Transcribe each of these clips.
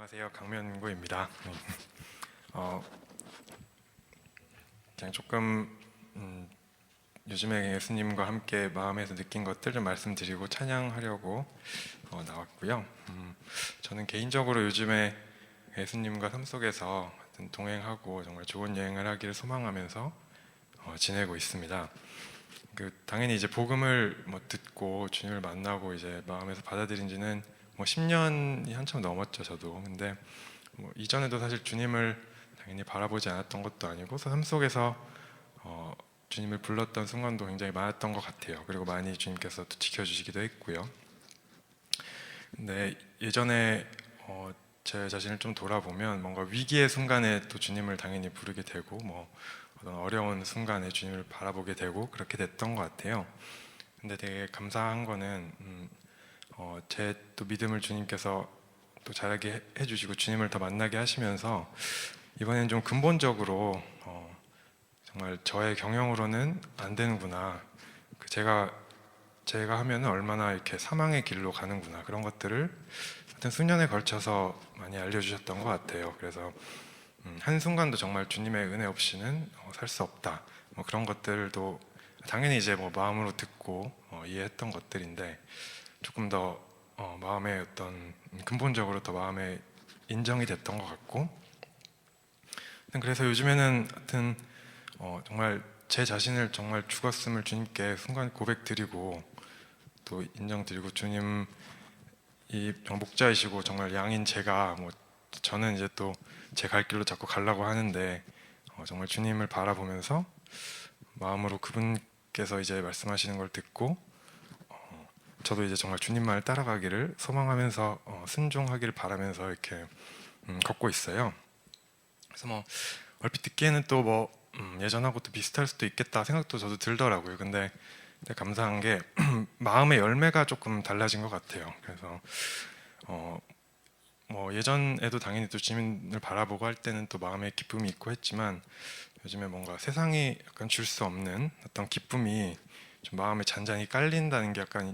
안녕하세요, 강면구입니다. 그냥 조금 요즘에 예수님과 함께 마음에서 느낀 것들 좀 말씀드리고 찬양하려고 나왔고요. 저는 개인적으로 요즘에 예수님과 삶 속에서 동행하고 정말 좋은 여행을 하기를 소망하면서 지내고 있습니다. 당연히 이제 복음을 듣고 주님을 만나고 이제 마음에서 받아들인 지는 10년이 한참 넘었죠, 저도. 근데 이전에도 사실 주님을 당연히 바라보지 않았던 것도 아니고 삶 속에서 주님을 불렀던 순간도 굉장히 많았던 것 같아요. 그리고 많이 주님께서 또 지켜주시기도 했고요. 근데 예전에 제 자신을 좀 돌아보면 뭔가 위기의 순간에 또 주님을 당연히 부르게 되고 어떤 어려운 순간에 주님을 바라보게 되고 그렇게 됐던 것 같아요. 근데 되게 감사한 거는 제 또 믿음을 주님께서 또 자라게 해주시고 주님을 더 만나게 하시면서 이번엔 좀 근본적으로 정말 저의 경영으로는 안 되는구나. 제가 하면은 얼마나 이렇게 사망의 길로 가는구나. 그런 것들을 하여튼 수년에 걸쳐서 많이 알려주셨던 것 같아요. 그래서 한순간도 정말 주님의 은혜 없이는 살 수 없다. 그런 것들도 당연히 이제 마음으로 듣고 이해했던 것들인데 조금 더 마음의 어떤 근본적으로 더 마음에 인정이 됐던 것 같고, 그래서 요즘에는 하여튼 정말 제 자신을 정말 죽었음을 주님께 순간 고백드리고 또 인정드리고, 주님 이 목자이시고 정말 양인 제가 저는 이제 또 제 갈 길로 자꾸 가려고 하는데 정말 주님을 바라보면서 마음으로 그분께서 이제 말씀하시는 걸 듣고 저도 이제 정말 주님만을 따라가기를 소망하면서 순종하기를 바라면서 이렇게 걷고 있어요. 그래서 얼핏 듣기에는 또 예전하고 또 비슷할 수도 있겠다 생각도 저도 들더라고요. 근데 감사한 게 마음의 열매가 조금 달라진 것 같아요. 그래서 예전에도 당연히 또 주님을 바라보고 할 때는 또 마음에 기쁨이 있고 했지만 요즘에 뭔가 세상이 약간 줄 수 없는 어떤 기쁨이 좀 마음에 잔잔히 깔린다는 게 약간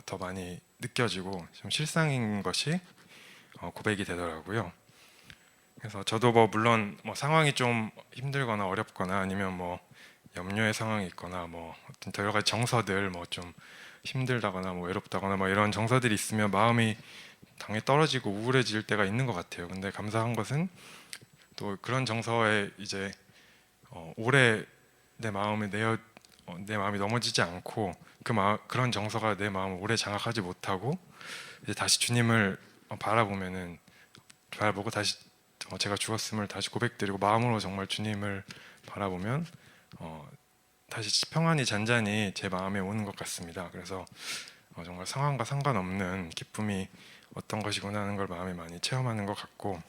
더 많이 느껴지고 좀 실상인 것이 고백이 되더라고요. 그래서 저도 물론 상황이 좀 힘들거나 어렵거나 아니면 염려의 상황이 있거나 어떤 여러 가지 정서들 좀 힘들다거나 외롭다거나 이런 정서들이 있으면 마음이 당연히 떨어지고 우울해질 때가 있는 것 같아요. 근데 감사한 것은 또 그런 정서에 이제 오래 내 마음에 내 마음이 넘어지지 않고 그런 정서가 내 마음을 오래 장악하지 못하고 이제 다시 주님을 바라보고 다시 제가 죽었음을 다시 고백드리고 마음으로 정말 주님을 바라보면 다시 평안이 잔잔히 제 마음에 오는 것 같습니다. 그래서 정말 상황과 상관없는 기쁨이 어떤 것이구나 하는 걸 마음에 많이 체험하는 것 같고,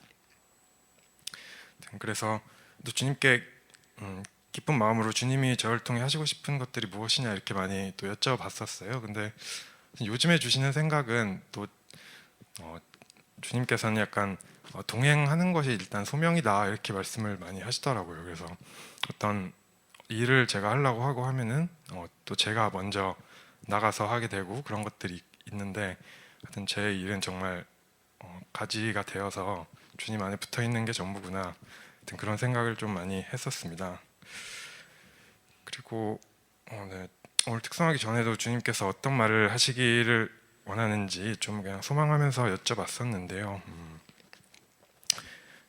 그래서 또 주님께 기쁜 마음으로 주님이 저를 통해 하시고 싶은 것들이 무엇이냐 이렇게 많이 또 여쭤봤었어요. 근데 요즘에 주시는 생각은 또 주님께서는 약간 동행하는 것이 일단 소명이다 이렇게 말씀을 많이 하시더라고요. 그래서 어떤 일을 제가 하려고 하고 하면은 또 제가 먼저 나가서 하게 되고 그런 것들이 있는데, 하여튼 제 일은 정말 가지가 되어서 주님 안에 붙어 있는 게 전부구나, 하여튼 그런 생각을 좀 많이 했었습니다. 그리고 네, 오늘 특성하기 전에도 주님께서 어떤 말을 하시기를 원하는지 좀 그냥 소망하면서 여쭤봤었는데요.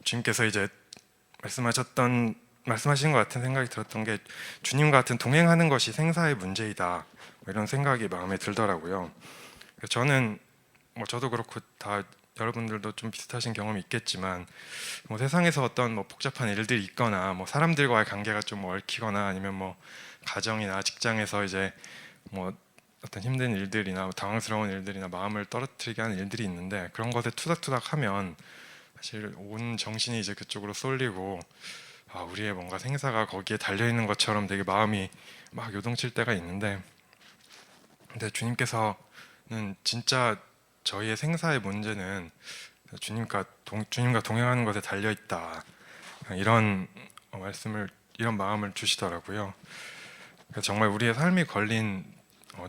주님께서 이제 말씀하신 것 같은 생각이 들었던 게 주님과 같은 동행하는 것이 생사의 문제이다, 이런 생각이 마음에 들더라고요. 저는 저도 그렇고 다 여러분들도 좀 비슷하신 경험이 있겠지만 세상에서 어떤 복잡한 일들이 있거나 사람들과의 관계가 좀 얽히거나 아니면 가정이나 직장에서 이제 어떤 힘든 일들이나 당황스러운 일들이나 마음을 떨어뜨리게 하는 일들이 있는데, 그런 것에 투닥투닥하면 사실 온 정신이 이제 그쪽으로 쏠리고 우리의 뭔가 생사가 거기에 달려 있는 것처럼 되게 마음이 막 요동칠 때가 있는데, 근데 주님께서는 진짜 저희의 생사의 문제는 주님과 동행하는 것에 달려 있다, 이런 이런 마음을 주시더라고요. 그래서 정말 우리의 삶이 걸린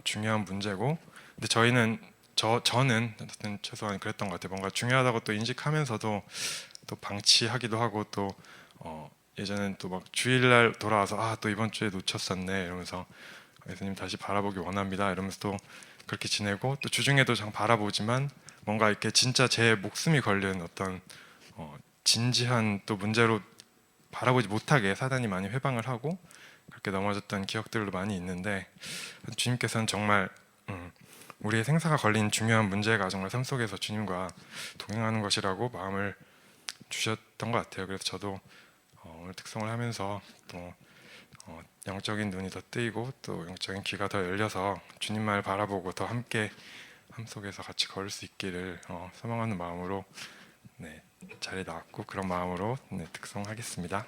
중요한 문제고, 근데 저희는 저는 어쨌든 최소한 그랬던 것 같아요. 뭔가 중요하다고 또 인식하면서도 또 방치하기도 하고 또 예전엔 또 막 주일날 돌아와서 또 이번 주에 놓쳤었네 이러면서 예수님 다시 바라보기 원합니다 이러면서 또 그렇게 지내고 또 주중에도 장 바라보지만 뭔가 이렇게 진짜 제 목숨이 걸린 어떤 진지한 또 문제로 바라보지 못하게 사단이 많이 회방을 하고 그렇게 넘어졌던 기억들도 많이 있는데 주님께서는 정말 우리의 생사가 걸린 중요한 문제가 정말 삶 속에서 주님과 동행하는 것이라고 마음을 주셨던 것 같아요. 그래서 저도 오늘 특성을 하면서 또 영적인 눈이 더 뜨이고 또 영적인 귀가 더 열려서 주님만을 바라보고 더 함께 삶 속에서 같이 걸을 수 있기를 소망하는 마음으로 자리에 나왔고 그런 마음으로 특성하겠습니다.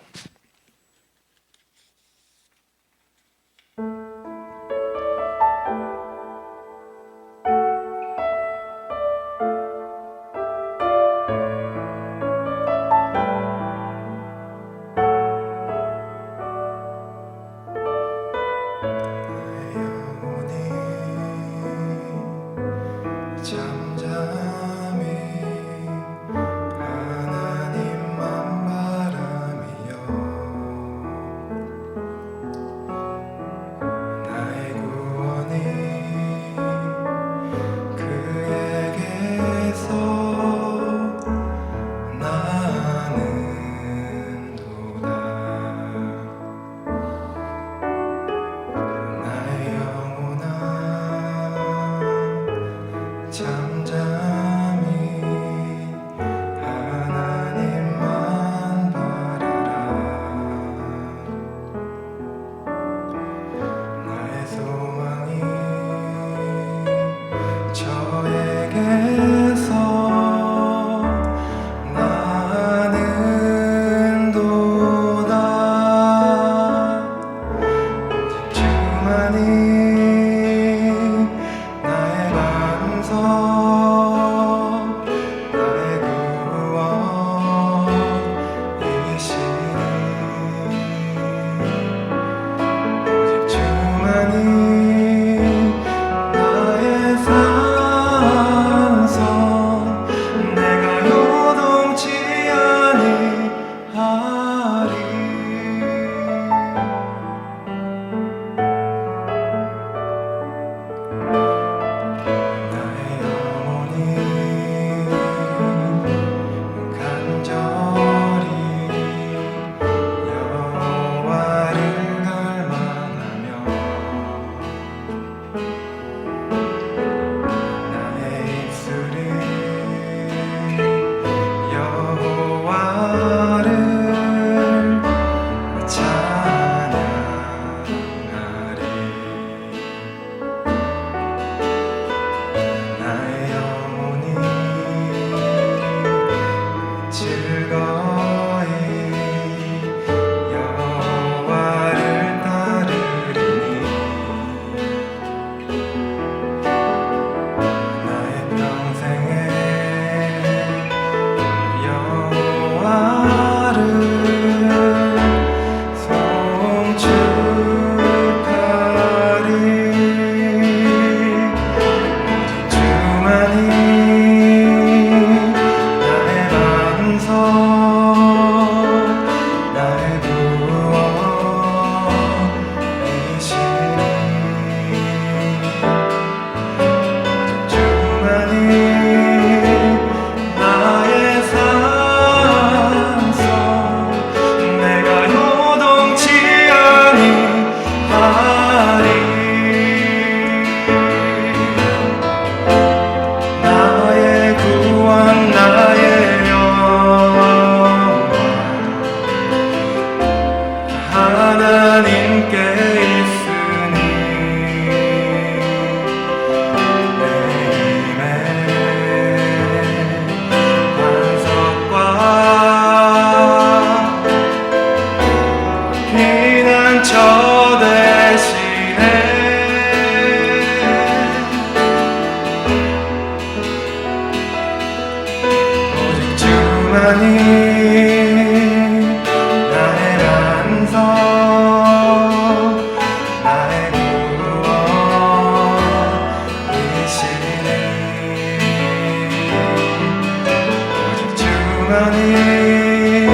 주만이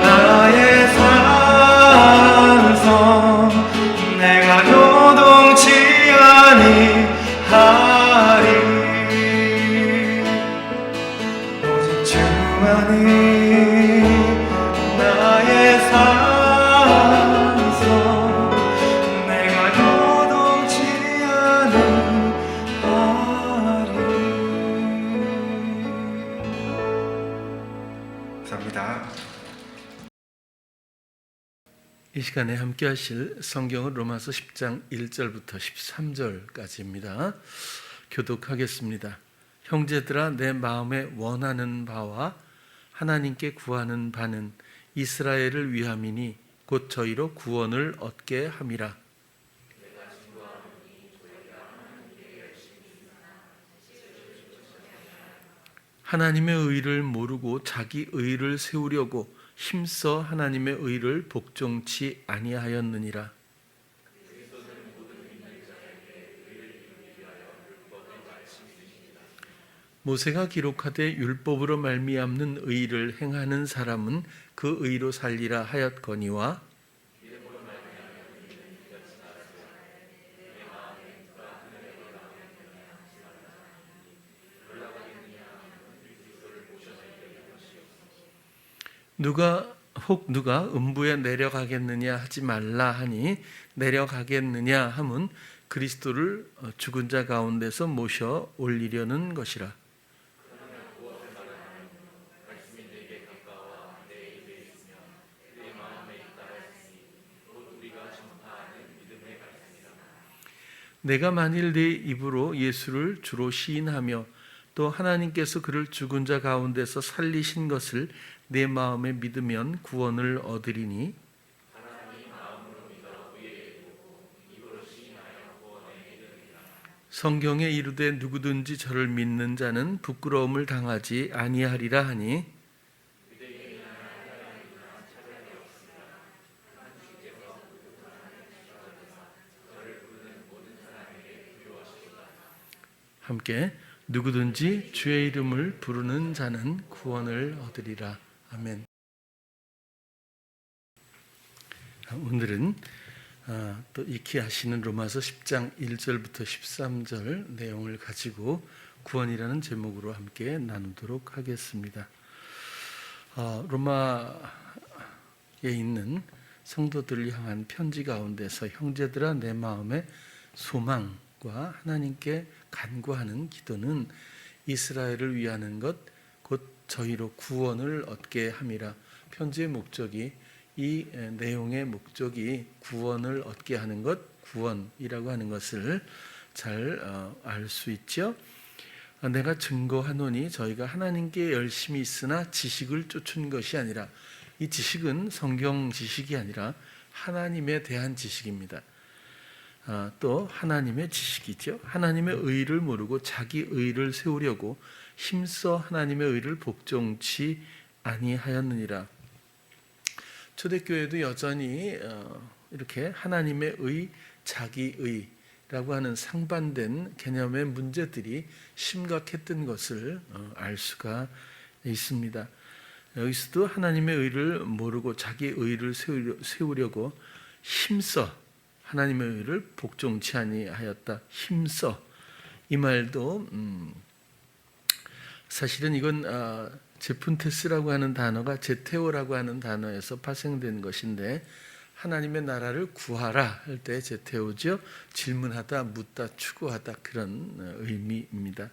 나의 산성, 내가 요동치 아니하리. 오직 주만이 나의 산성, 내가 요동치 아니하리. 감사합니다. 이 시간에 함께 하실 성경은 로마서 10장 1절부터 13절까지입니다. 교독하겠습니다. 형제들아, 내 마음에 원하는 바와 하나님께 구하는 바는 이스라엘을 위함이니 곧 저희로 구원을 얻게 함이라. 하나님의 의를 모르고 자기 의를 세우려고 힘써 하나님의 의를 복종치 아니하였느니라. 모세가 기록하되 율법으로 말미암는 의를 행하는 사람은 그 의로 살리라 하였거니와 누가 음부에 내려가겠느냐 하지 말라 하니 내려가겠느냐 함은 그리스도를 죽은 자 가운데서 모셔 올리려는 것이라. 내가 만일 내 입으로 예수를 주로 시인하며 또 하나님께서 그를 죽은 자 가운데서 살리신 것을 내 마음에 믿으면 구원을 얻으리니 성경에 이르되 누구든지 저를 믿는 자는 부끄러움을 당하지 아니하리라 하니 함께 누구든지 주의 이름을 부르는 자는 구원을 얻으리라. 아멘. 오늘은 또 익히 아시는 로마서 10장 1절부터 13절 내용을 가지고 구원이라는 제목으로 함께 나누도록 하겠습니다. 로마에 있는 성도들을 향한 편지 가운데서 형제들아, 내 마음의 소망과 하나님께 간구하는 기도는 이스라엘을 위하는 것, 곧 저희로 구원을 얻게 함이라. 편지의 목적이, 이 내용의 목적이 구원을 얻게 하는 것, 구원이라고 하는 것을 잘 알 수 있죠. 내가 증거하노니 저희가 하나님께 열심히 있으나 지식을 쫓은 것이 아니라, 이 지식은 성경 지식이 아니라 하나님에 대한 지식입니다. 또 하나님의 지식이죠. 하나님의 의를 모르고 자기 의를 세우려고 힘써 하나님의 의를 복종치 아니하였느니라. 초대교회도 여전히 이렇게 하나님의 의, 자기 의라고 하는 상반된 개념의 문제들이 심각했던 것을 알 수가 있습니다. 여기서도 하나님의 의를 모르고 자기 의를 세우려고 힘써 하나님의 의를 복종치 아니하였다. 힘써, 이 말도 사실은 이건 제푼테스라고 하는 단어가 제테오라고 하는 단어에서 파생된 것인데, 하나님의 나라를 구하라 할 때 제테오죠. 질문하다, 묻다, 추구하다, 그런 의미입니다.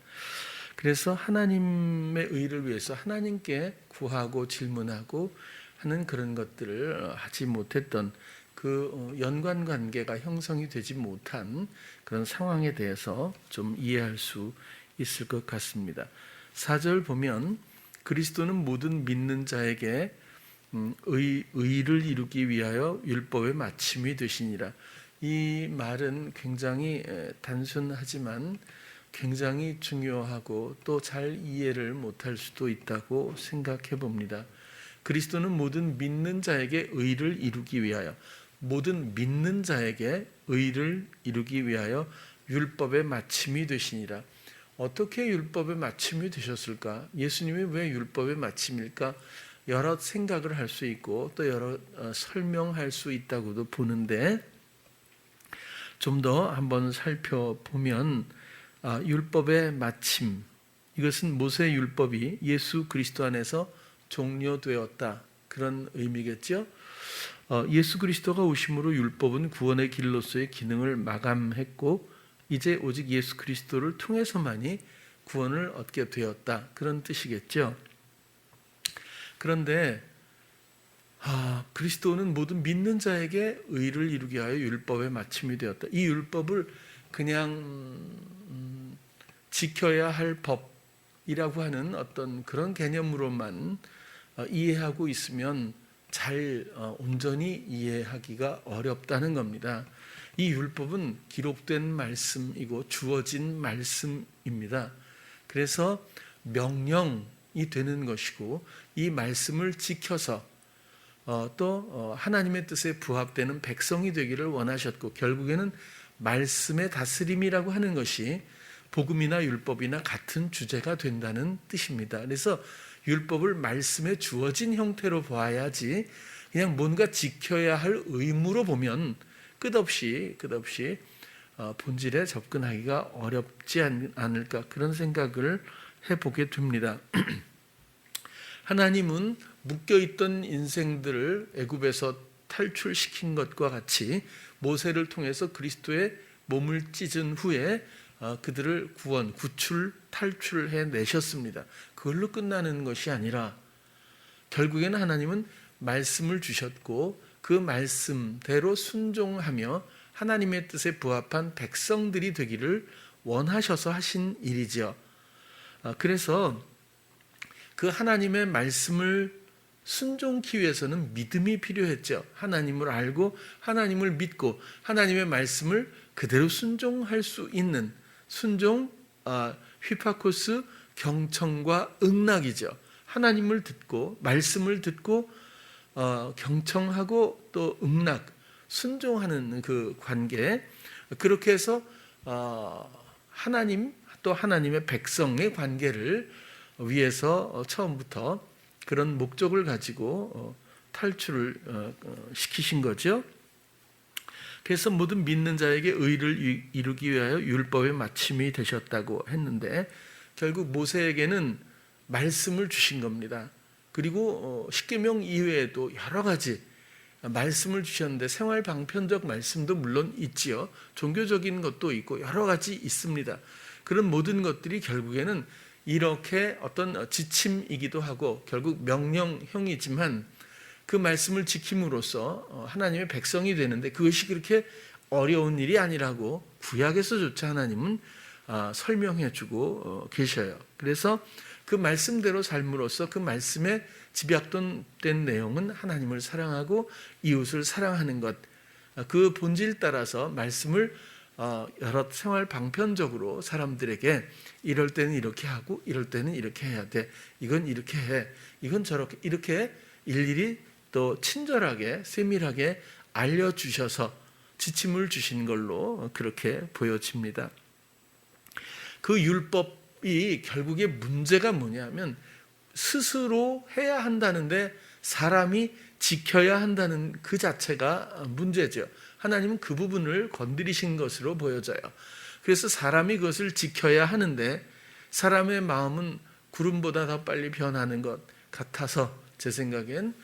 그래서 하나님의 의를 위해서 하나님께 구하고 질문하고 하는 그런 것들을 하지 못했던 그 연관관계가 형성이 되지 못한 그런 상황에 대해서 좀 이해할 수 있을 것 같습니다. 4절 보면 그리스도는 모든 믿는 자에게 의를 이루기 위하여 율법의 마침이 되시니라. 이 말은 굉장히 단순하지만 굉장히 중요하고 또 잘 이해를 못할 수도 있다고 생각해 봅니다. 그리스도는 모든 믿는 자에게 의를 이루기 위하여, 모든 믿는 자에게 의를 이루기 위하여 율법의 마침이 되시니라. 어떻게 율법의 마침이 되셨을까? 예수님이 왜 율법의 마침일까? 여러 생각을 할 수 있고 또 여러 설명할 수 있다고도 보는데, 좀 더 한번 살펴보면 율법의 마침, 이것은 모세 율법이 예수 그리스도 안에서 종료되었다, 그런 의미겠죠. 예수 그리스도가 오심으로 율법은 구원의 길로서의 기능을 마감했고 이제 오직 예수 그리스도를 통해서만이 구원을 얻게 되었다, 그런 뜻이겠죠. 그런데 그리스도는 모든 믿는 자에게 의를 이루게 하여 율법의 마침이 되었다. 이 율법을 그냥 지켜야 할 법이라고 하는 어떤 그런 개념으로만 이해하고 있으면 잘 온전히 이해하기가 어렵다는 겁니다. 이 율법은 기록된 말씀이고 주어진 말씀입니다. 그래서 명령이 되는 것이고 이 말씀을 지켜서 또 하나님의 뜻에 부합되는 백성이 되기를 원하셨고, 결국에는 말씀의 다스림이라고 하는 것이 복음이나 율법이나 같은 주제가 된다는 뜻입니다. 그래서 율법을 말씀에 주어진 형태로 봐야지 그냥 뭔가 지켜야 할 의무로 보면 끝없이 본질에 접근하기가 어렵지 않을까, 그런 생각을 해보게 됩니다. 하나님은 묶여있던 인생들을 애굽에서 탈출시킨 것과 같이 모세를 통해서 그리스도의 몸을 찢은 후에 그들을 구출, 탈출해 내셨습니다. 그걸로 끝나는 것이 아니라 결국에는 하나님은 말씀을 주셨고 그 말씀대로 순종하며 하나님의 뜻에 부합한 백성들이 되기를 원하셔서 하신 일이죠. 그래서 그 하나님의 말씀을 순종하기 위해서는 믿음이 필요했죠. 하나님을 알고 하나님을 믿고 하나님의 말씀을 그대로 순종할 수 있는 순종, 휘파코스, 경청과 응낙이죠. 하나님을 듣고 말씀을 듣고 경청하고 또 응낙, 순종하는 그 관계, 그렇게 해서 하나님 또 하나님의 백성의 관계를 위해서 처음부터 그런 목적을 가지고 탈출을 시키신 거죠. 그래서 모든 믿는 자에게 의를 이루기 위하여 율법의 마침이 되셨다고 했는데, 결국 모세에게는 말씀을 주신 겁니다. 그리고 십계명 이외에도 여러 가지 말씀을 주셨는데, 생활 방편적 말씀도 물론 있지요. 종교적인 것도 있고 여러 가지 있습니다. 그런 모든 것들이 결국에는 이렇게 어떤 지침이기도 하고 결국 명령형이지만 그 말씀을 지킴으로써 하나님의 백성이 되는데 그것이 그렇게 어려운 일이 아니라고 구약에서조차 하나님은 설명해 주고 계셔요. 그래서 그 말씀대로 삶으로써 그 말씀에 집약된 내용은 하나님을 사랑하고 이웃을 사랑하는 것, 그 본질 따라서 말씀을 여러 생활 방편적으로 사람들에게 이럴 때는 이렇게 하고 이럴 때는 이렇게 해야 돼, 이건 이렇게 해, 이건 저렇게, 이렇게 일일이 또 친절하게 세밀하게 알려주셔서 지침을 주신 걸로 그렇게 보여집니다. 그 율법이 결국에 문제가 뭐냐면 스스로 해야 한다는데 사람이 지켜야 한다는 그 자체가 문제죠. 하나님은 그 부분을 건드리신 것으로 보여져요. 그래서 사람이 그것을 지켜야 하는데 사람의 마음은 구름보다 더 빨리 변하는 것 같아서 제 생각엔,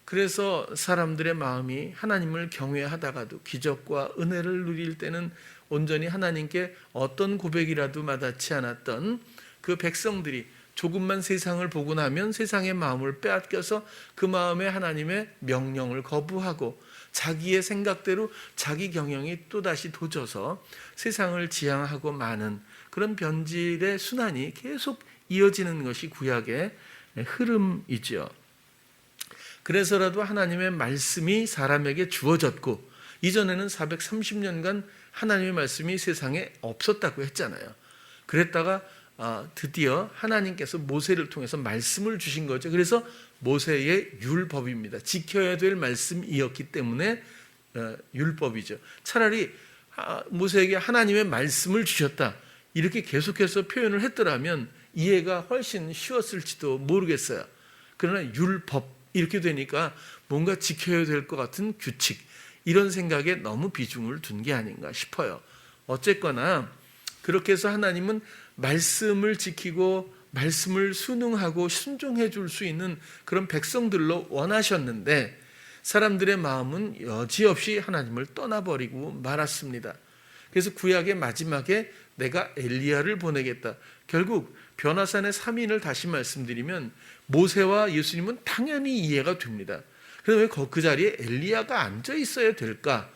그래서 사람들의 마음이 하나님을 경외하다가도 기적과 은혜를 누릴 때는 온전히 하나님께 어떤 고백이라도 마다치 않았던 그 백성들이 조금만 세상을 보고 나면 세상의 마음을 빼앗겨서 그 마음에 하나님의 명령을 거부하고 자기의 생각대로 자기 경영이 또다시 도져서 세상을 지향하고 마는 그런 변질의 순환이 계속 이어지는 것이 구약의 흐름이죠. 그래서라도 하나님의 말씀이 사람에게 주어졌고, 이전에는 430년간 하나님의 말씀이 세상에 없었다고 했잖아요. 그랬다가 드디어 하나님께서 모세를 통해서 말씀을 주신 거죠. 그래서 모세의 율법입니다. 지켜야 될 말씀이었기 때문에 율법이죠. 차라리 모세에게 하나님의 말씀을 주셨다, 이렇게 계속해서 표현을 했더라면 이해가 훨씬 쉬웠을지도 모르겠어요. 그러나 율법 이렇게 되니까 뭔가 지켜야 될 것 같은 규칙, 이런 생각에 너무 비중을 둔 게 아닌가 싶어요. 어쨌거나 그렇게 해서 하나님은 말씀을 지키고 말씀을 순응하고 순종해 줄 수 있는 그런 백성들로 원하셨는데 사람들의 마음은 여지없이 하나님을 떠나버리고 말았습니다. 그래서 구약의 마지막에 내가 엘리야를 보내겠다. 결국 변화산의 3인을 다시 말씀드리면 모세와 예수님은 당연히 이해가 됩니다. 그런데 왜 그 자리에 엘리야가 앉아 있어야 될까?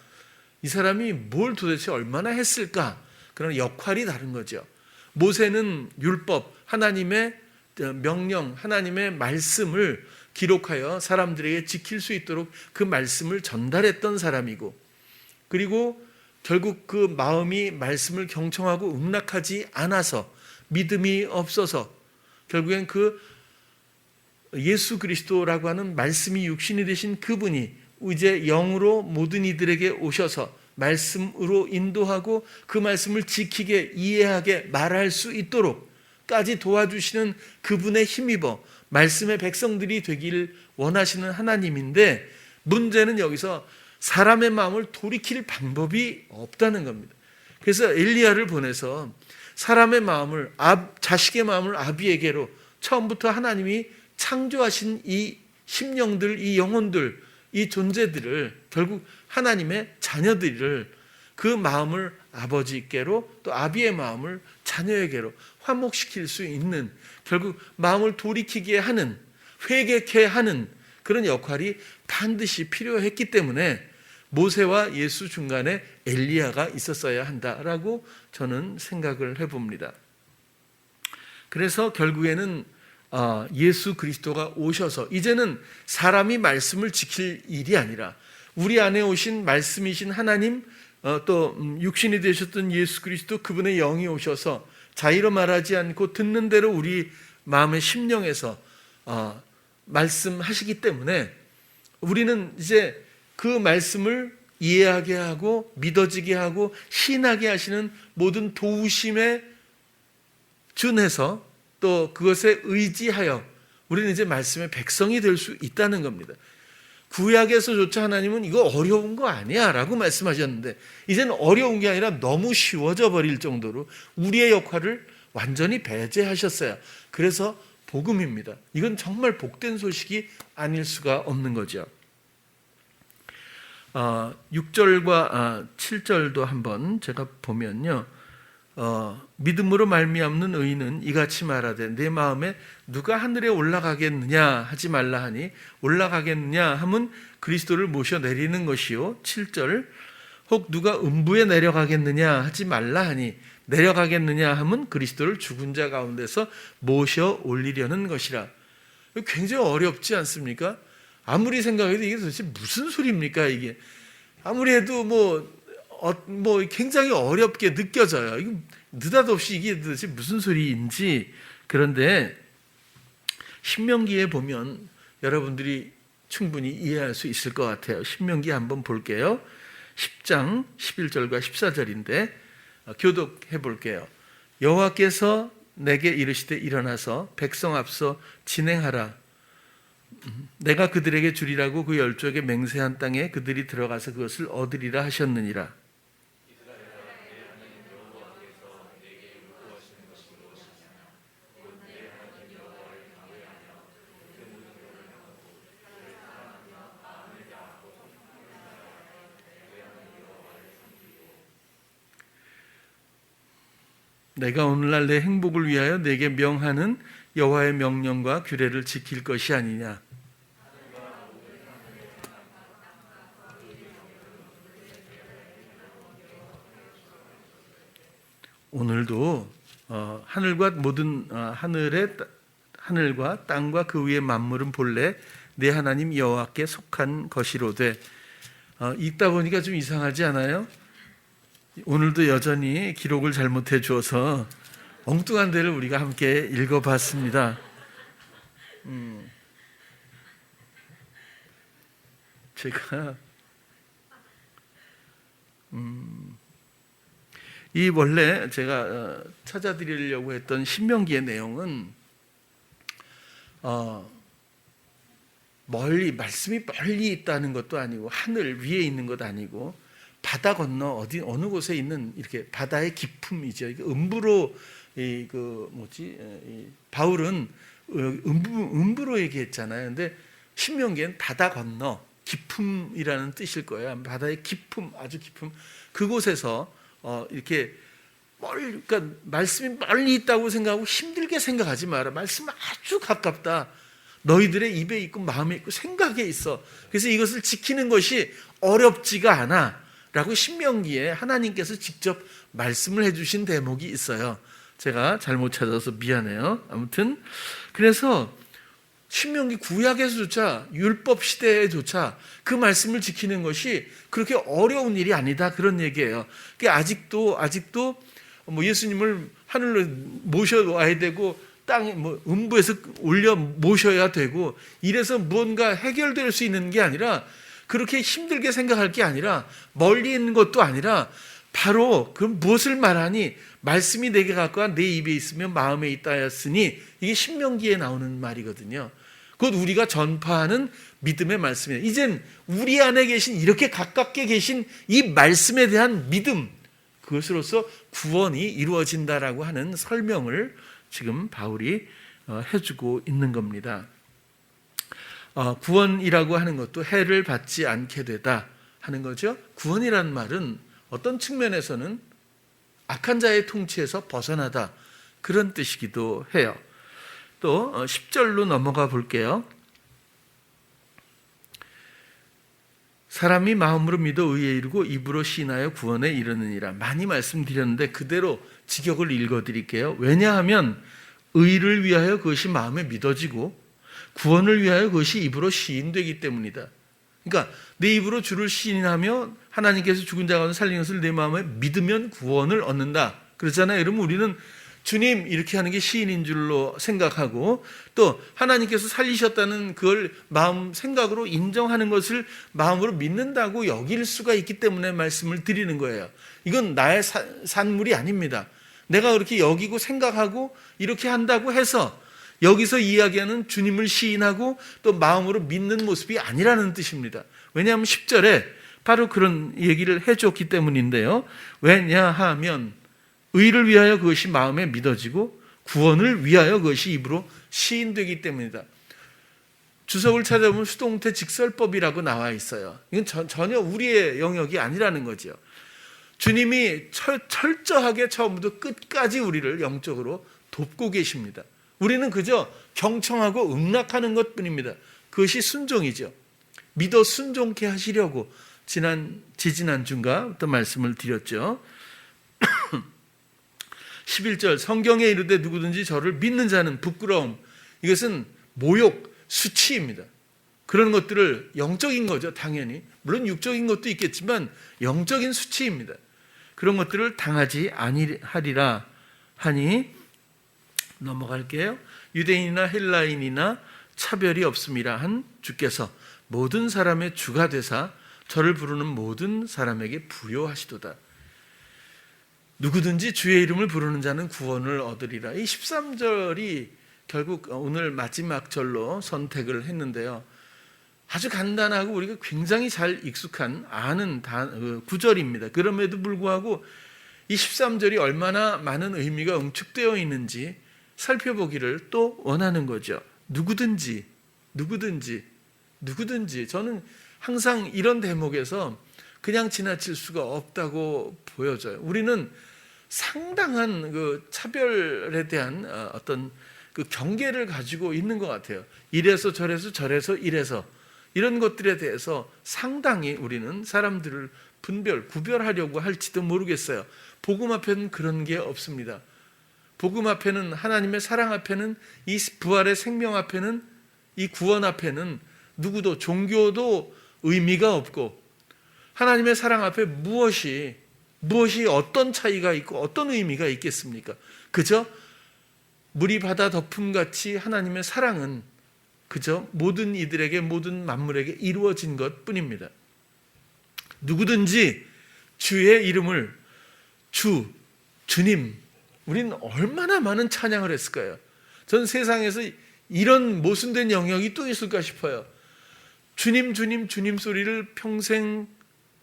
이 사람이 뭘 도대체 얼마나 했을까? 그런 역할이 다른 거죠. 모세는 율법, 하나님의 명령, 하나님의 말씀을 기록하여 사람들에게 지킬 수 있도록 그 말씀을 전달했던 사람이고, 그리고 결국 그 마음이 말씀을 경청하고 응낙하지 않아서 믿음이 없어서 결국엔 그 예수 그리스도라고 하는 말씀이 육신이 되신 그분이 이제 영으로 모든 이들에게 오셔서 말씀으로 인도하고 그 말씀을 지키게 이해하게 말할 수 있도록까지 도와주시는 그분의 힘입어 말씀의 백성들이 되길 원하시는 하나님인데, 문제는 여기서 사람의 마음을 돌이킬 방법이 없다는 겁니다. 그래서 엘리야를 보내서 사람의 마음을, 자식의 마음을 아비에게로, 처음부터 하나님이 창조하신 이 심령들, 이 영혼들, 이 존재들을, 결국 하나님의 자녀들을, 그 마음을 아버지께로 또 아비의 마음을 자녀에게로 화목시킬 수 있는, 결국 마음을 돌이키게 하는, 회개케 하는 그런 역할이 반드시 필요했기 때문에 모세와 예수 중간에 엘리야가 있었어야 한다라고 저는 생각을 해봅니다. 그래서 결국에는 예수 그리스도가 오셔서 이제는 사람이 말씀을 지킬 일이 아니라 우리 안에 오신 말씀이신 하나님, 또 육신이 되셨던 예수 그리스도, 그분의 영이 오셔서 자의로 말하지 않고 듣는 대로 우리 마음의 심령에서 말씀하시기 때문에 우리는 이제 그 말씀을 이해하게 하고 믿어지게 하고 신하게 하시는 모든 도우심에 준해서 또 그것에 의지하여 우리는 이제 말씀의 백성이 될 수 있다는 겁니다. 구약에서조차 하나님은 이거 어려운 거 아니야 라고 말씀하셨는데 이제는 어려운 게 아니라 너무 쉬워져 버릴 정도로 우리의 역할을 완전히 배제하셨어요. 그래서 복음입니다. 이건 정말 복된 소식이 아닐 수가 없는 거죠. 6절과 7절도 한번 제가 보면요, 믿음으로 말미암는 의인은 이같이 말하되 내 마음에 누가 하늘에 올라가겠느냐 하지 말라 하니, 올라가겠느냐 함은 그리스도를 모셔 내리는 것이요. 7절 혹 누가 음부에 내려가겠느냐 하지 말라 하니, 내려가겠느냐 함은 그리스도를 죽은 자 가운데서 모셔 올리려는 것이라. 굉장히 어렵지 않습니까? 아무리 생각해도 이게 도대체 무슨 소리입니까? 이게 아무리 해도 뭐 굉장히 어렵게 느껴져요. 이거 느닷없이 이게 도대체 무슨 소리인지. 그런데 신명기에 보면 여러분들이 충분히 이해할 수 있을 것 같아요. 신명기 한번 볼게요. 10장 11절과 14절인데 교독해 볼게요. 여호와께서 내게 이르시되 일어나서 백성 앞서 진행하라. 내가 그들에게 주리라고 그 열조에게 맹세한 땅에 그들이 들어가서 그것을 얻으리라 하셨느니라. 내가 오늘날 내 행복을 위하여 내게 명하는 여호와의 명령과 규례를 지킬 것이 아니냐. 오늘도 하늘과 모든 하늘과 땅과 그 위의 만물은 본래 내 하나님 여호와께 속한 것이로되. 읽다 보니까 좀 이상하지 않아요? 오늘도 여전히 기록을 잘못해 주어서 엉뚱한 데를 우리가 함께 읽어봤습니다. 제가 이 원래 제가 찾아드리려고 했던 신명기의 내용은 말씀이 멀리 있다는 것도 아니고 하늘 위에 있는 것 아니고 바다 건너 어느 곳에 있는 이렇게 바다의 깊음이죠. 음부로 바울은 음부로 얘기했잖아요. 근데 신명기엔 바다 건너 깊음이라는 뜻일 거예요. 바다의 깊음, 아주 깊음, 그곳에서 이렇게 그러니까 말씀이 멀리 있다고 생각하고 힘들게 생각하지 마라. 말씀은 아주 가깝다. 너희들의 입에 있고 마음에 있고 생각에 있어. 그래서 이것을 지키는 것이 어렵지가 않아 라고 신명기에 하나님께서 직접 말씀을 해주신 대목이 있어요. 제가 잘못 찾아서 미안해요. 아무튼 그래서 신명기 구약에서조차 율법 시대에조차 그 말씀을 지키는 것이 그렇게 어려운 일이 아니다, 그런 얘기예요. 아직도 예수님을 하늘로 모셔와야 되고 땅에 음부에서 올려 모셔야 되고 이래서 무언가 해결될 수 있는 게 아니라, 그렇게 힘들게 생각할 게 아니라, 멀리 있는 것도 아니라 바로 그 무엇을 말하니 말씀이 내게 가까워 내 입에 있으면 마음에 있다 하였으니, 이게 신명기에 나오는 말이거든요. 곧 우리가 전파하는 믿음의 말씀이에요. 이젠 우리 안에 계신, 이렇게 가깝게 계신 이 말씀에 대한 믿음, 그것으로서 구원이 이루어진다라고 하는 설명을 지금 바울이 해주고 있는 겁니다. 구원이라고 하는 것도 해를 받지 않게 되다 하는 거죠. 구원이라는 말은 어떤 측면에서는 악한 자의 통치에서 벗어나다, 그런 뜻이기도 해요. 또 10절로 넘어가 볼게요. 사람이 마음으로 믿어 의에 이르고 입으로 시인하여 구원에 이르느니라. 많이 말씀드렸는데 그대로 직역을 읽어드릴게요. 왜냐하면 의를 위하여 그것이 마음에 믿어지고 구원을 위하여 그것이 입으로 시인되기 때문이다. 그러니까 내 입으로 주를 시인하며 하나님께서 죽은 자 가운데 살린 것을 내 마음에 믿으면 구원을 얻는다, 그렇잖아요. 여러분, 우리는 주님 이렇게 하는 게 시인인 줄로 생각하고, 또 하나님께서 살리셨다는 그걸 마음 생각으로 인정하는 것을 마음으로 믿는다고 여길 수가 있기 때문에 말씀을 드리는 거예요. 이건 나의 산물이 아닙니다. 내가 그렇게 여기고 생각하고 이렇게 한다고 해서 여기서 이야기하는 주님을 시인하고 또 마음으로 믿는 모습이 아니라는 뜻입니다. 왜냐하면 10절에 바로 그런 얘기를 해줬기 때문인데요. 왜냐하면 의를 위하여 그것이 마음에 믿어지고 구원을 위하여 그것이 입으로 시인되기 때문이다. 주석을 찾아보면 수동태 직설법이라고 나와 있어요. 이건 전혀 우리의 영역이 아니라는 거죠. 주님이 철저하게 처음부터 끝까지 우리를 영적으로 돕고 계십니다. 우리는 그저 경청하고 응낙하는 것뿐입니다. 그것이 순종이죠. 믿어 순종케 하시려고 지지난주인가 또 말씀을 드렸죠. 11절, 성경에 이르되 누구든지 저를 믿는 자는 부끄러움, 이것은 모욕, 수치입니다. 그런 것들을, 영적인 거죠, 당연히. 물론 육적인 것도 있겠지만 영적인 수치입니다. 그런 것들을 당하지 아니하리라 하니, 넘어갈게요. 유대인이나 헬라인이나 차별이 없음이라 한 주께서 모든 사람의 주가 되사 저를 부르는 모든 사람에게 부요하시도다. 누구든지 주의 이름을 부르는 자는 구원을 얻으리라. 이 13절이 결국 오늘 마지막 절로 선택을 했는데요. 아주 간단하고 우리가 굉장히 잘 익숙한 아는 구절입니다. 그럼에도 불구하고 이 13절이 얼마나 많은 의미가 응축되어 있는지 살펴보기를 또 원하는 거죠. 누구든지. 저는 항상 이런 대목에서 그냥 지나칠 수가 없다고 보여져요. 우리는 상당한 그 차별에 대한 어떤 그 경계를 가지고 있는 것 같아요. 이래서 저래서 이래서, 이런 것들에 대해서 상당히 우리는 사람들을 구별하려고 할지도 모르겠어요. 복음 앞에는 그런 게 없습니다. 복음 앞에는, 하나님의 사랑 앞에는, 이 부활의 생명 앞에는, 이 구원 앞에는 누구도, 종교도 의미가 없고, 하나님의 사랑 앞에 무엇이 어떤 차이가 있고 어떤 의미가 있겠습니까? 그저 물이 바다 덮음같이 하나님의 사랑은 그저 모든 이들에게, 모든 만물에게 이루어진 것뿐입니다. 누구든지 주의 이름을, 주, 주님, 우리는 얼마나 많은 찬양을 했을까요? 전 세상에서 이런 모순된 영역이 또 있을까 싶어요. 주님, 주님, 주님 소리를 평생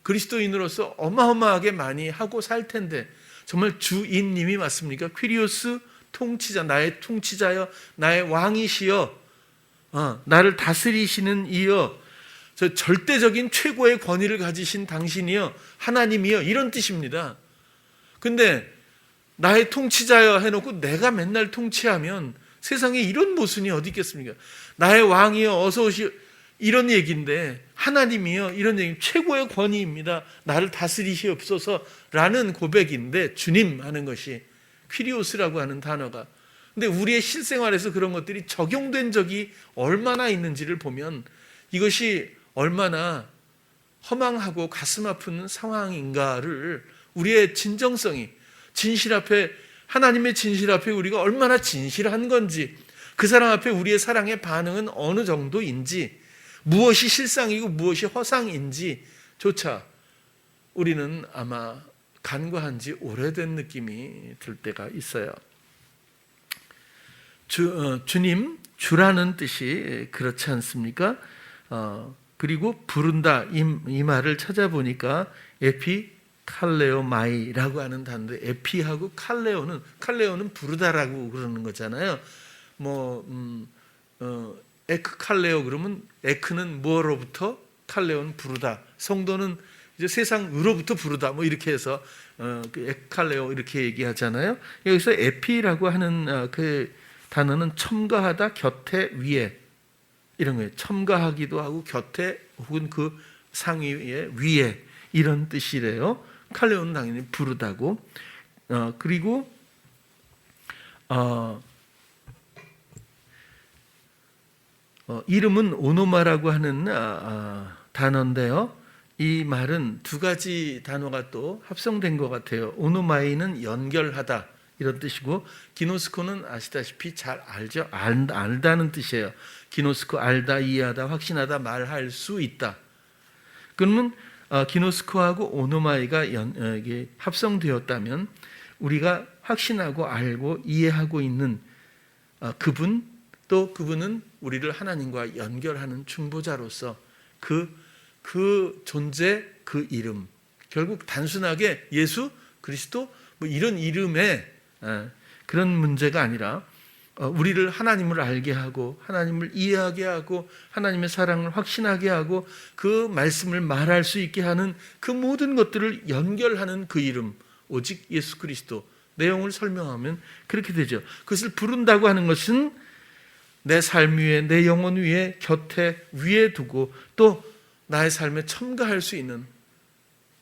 그리스도인으로서 어마어마하게 많이 하고 살 텐데, 정말 주인님이 맞습니까? 퀴리오스 통치자, 나의 통치자여, 나의 왕이시여, 나를 다스리시는 이여, 저 절대적인 최고의 권위를 가지신 당신이여, 하나님이여, 이런 뜻입니다. 근데 나의 통치자여 해놓고 내가 맨날 통치하면 세상에 이런 모순이 어디 있겠습니까? 나의 왕이여 어서 오시오, 이런 얘기인데, 하나님이여, 이런 얘기, 최고의 권위입니다. 나를 다스리시옵소서라는 고백인데, 주님 하는 것이 퀴리오스라고 하는 단어가, 근데 우리의 실생활에서 그런 것들이 적용된 적이 얼마나 있는지를 보면 이것이 얼마나 허망하고 가슴 아픈 상황인가를, 우리의 진정성이, 진실 앞에, 하나님의 진실 앞에 우리가 얼마나 진실한 건지, 그 사람 앞에 우리의 사랑의 반응은 어느 정도인지, 무엇이 실상이고 무엇이 허상인지 조차 우리는 아마 간과한 지 오래된 느낌이 들 때가 있어요. 주님, 주라는 뜻이 그렇지 않습니까? 그리고 부른다, 이 말을 찾아보니까 에피칼레오마이라고 하는 단어인데, 에피하고 칼레오는 부르다라고 그러는 거잖아요. 에크칼레오 그러면 에크는 뭐로부터, 칼레오는 부르다. 성도는 이제 세상으로부터 부르다. 이렇게 해서 그 에크칼레오 이렇게 얘기하잖아요. 여기서 에피라고 하는 그 단어는 첨가하다, 곁에, 위에 이런 거예요. 첨가하기도 하고 곁에 혹은 그 상위에, 위에 이런 뜻이래요. 칼레오는 당연히 부르다고. 그리고 이름은 오노마라고 하는 단어인데요. 이 말은 두 가지 단어가 또 합성된 것 같아요. 오노마이는 연결하다 이런 뜻이고, 기노스코는 아시다시피 잘 알죠. 알다는 뜻이에요. 기노스코, 알다, 이해하다, 확신하다, 말할 수 있다. 그러면 기노스코하고 오노마이가 이게 합성되었다면 우리가 확신하고 알고 이해하고 있는 그분, 또 그분은 우리를 하나님과 연결하는 중보자로서 그 존재, 그 이름, 결국 단순하게 예수, 그리스도 이런 이름의 그런 문제가 아니라 우리를 하나님을 알게 하고 하나님을 이해하게 하고 하나님의 사랑을 확신하게 하고 그 말씀을 말할 수 있게 하는 그 모든 것들을 연결하는 그 이름, 오직 예수 그리스도. 내용을 설명하면 그렇게 되죠. 그것을 부른다고 하는 것은 내 삶 위에, 내 영혼 위에, 곁에, 위에 두고 또 나의 삶에 첨가할 수 있는,